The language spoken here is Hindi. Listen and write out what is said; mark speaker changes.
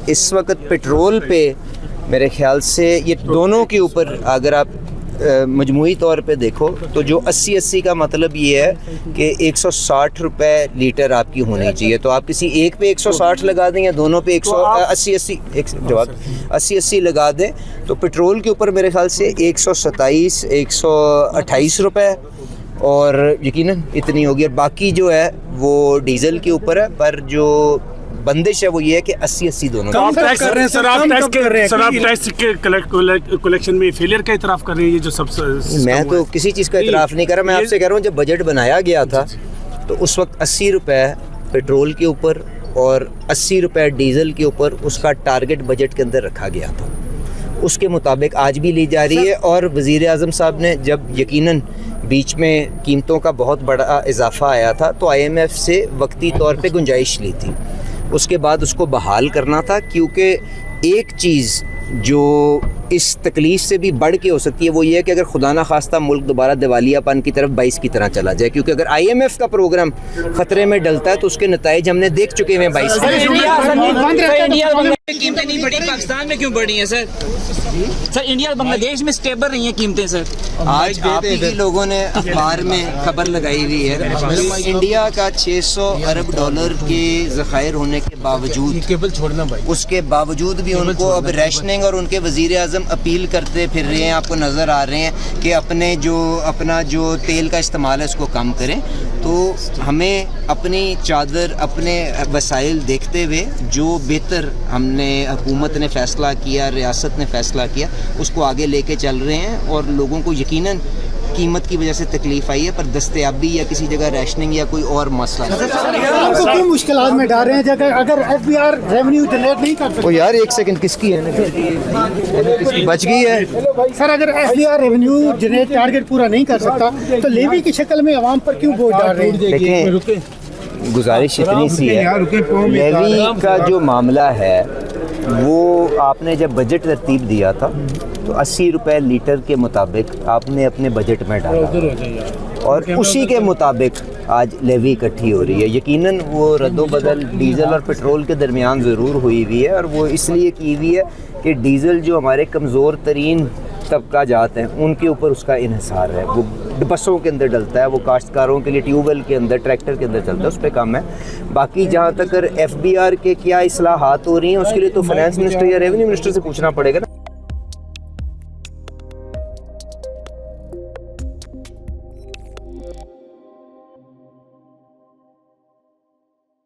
Speaker 1: इस वक्त पेट्रोल पे मेरे ख्याल से ये दोनों के ऊपर अगर आप मजमूई तौर पे देखो तो जो 80-80 का मतलब ये है कि 160 रुपये लीटर आपकी होनी चाहिए। तो आप किसी एक पे 160 लगा दें या दोनों पे 80-80 लगा दें तो पेट्रोल के ऊपर मेरे ख्याल से 127-128 रुपये और यकीनन इतनी होगी। और बाकी जो है वो डीज़ल के ऊपर है, पर जो बंदिश है वो ये है कि 80-80 दोनों।
Speaker 2: तो आप टैक्स कर रहे हैं सर, आप टैक्स के कलेक्शन में फेलियर का इतराफ़ कर रहे हैं। ये जो सब
Speaker 1: मैं तो किसी चीज़ का इतराफ़ नहीं कर रहा, मैं आपसे कह रहा हूँ जब बजट बनाया गया था तो उस वक्त 80 रुपये पेट्रोल के ऊपर और 80 रुपये डीज़ल के ऊपर उसका टारगेट बजट के अंदर रखा गया था। उसके मुताबिक आज भी ली जा रही है। और वज़ीर आज़म साहब ने जब यकीनन बीच में कीमतों का बहुत बड़ा इजाफा आया था तो IMF से वक्ती तौर पे गुंजाइश ली थी, उसके बाद उसको बहाल करना था। क्योंकि एक चीज़ जो इस तकलीफ़ से भी बढ़ के हो सकती है वो ये है कि अगर खुदा न खास्ता मुल्क दोबारा दिवालियापन की तरफ 22 की तरह चला जाए, क्योंकि अगर IMF का प्रोग्राम ख़तरे में डलता है तो उसके नताइज हमने देख चुके हैं 22
Speaker 3: कीमतें नहीं बढ़ी, पाकिस्तान में क्यों बढ़ी हैं सर? सर इंडिया और बांग्लादेश में स्टेबल रही हैं कीमतें सर।
Speaker 1: आज आप ही लोगों ने अखबार में खबर लगाई हुई है इंडिया का 600 अरब डॉलर के ज़खायर होने के बावजूद, केबल छोड़ना भाई, उसके बावजूद भी उनको अब रैशनिंग और उनके वज़ीर आज़म अपील करते फिर रहे हैं, आपको नज़र आ रहे हैं कि अपना जो तेल का इस्तेमाल है उसको कम करें। तो हमें अपनी चादर अपने वसाइल देखते हुए जो बेहतर हमने हुकूमत ने फ़ैसला किया, रियासत ने फ़ैसला किया, उसको आगे लेके चल रहे हैं। और लोगों को यकीनन कीमत की वजह से तकलीफ आई है, पर दस्तयाबी या किसी जगह रैशनिंग या कोई और मसला नहीं।
Speaker 4: क्यों मुश्किलात में डाल रहे हैं अगर FBR रेवेन्यू जनरेट नहीं कर सकते?
Speaker 1: तो यार एक सेकंड, किसकी है बच गई है
Speaker 4: सर? अगर FBR रेवेन्यू जनरेट टारगेट पूरा नहीं कर सकता तो लेवी की शक्ल में आवाम पर क्यों बोझ डाल रहे हैं?
Speaker 1: देखें, गुजारिश इतनी सी है, लेवी का जो मामला है वो आपने जब बजट तरतीब दिया था तो 80 रुपये लीटर के मुताबिक आपने अपने बजट में डाला और उसी के मुताबिक आज लेवी इकट्ठी हो रही है। यकीनन वो रद्दोबदल डीज़ल और पेट्रोल के दरमियान ज़रूर हुई हुई है, और वो इसलिए की हुई है कि डीज़ल जो हमारे कमज़ोर तरीन तबका जात हैं उनके ऊपर उसका इन्हिसार है, वो बसों के अंदर डलता है, वो काश्तकारों के लिए ट्यूबवेल के अंदर, ट्रैक्टर के अंदर चलता है, उस पर कम है। बाकी जहाँ तक FBR के क्या इस्लाहात हो रही हैं उसके लिए तो फाइनेंस मिनिस्टर या रेवेन्यू मिनिस्टर से पूछना पड़ेगा ना।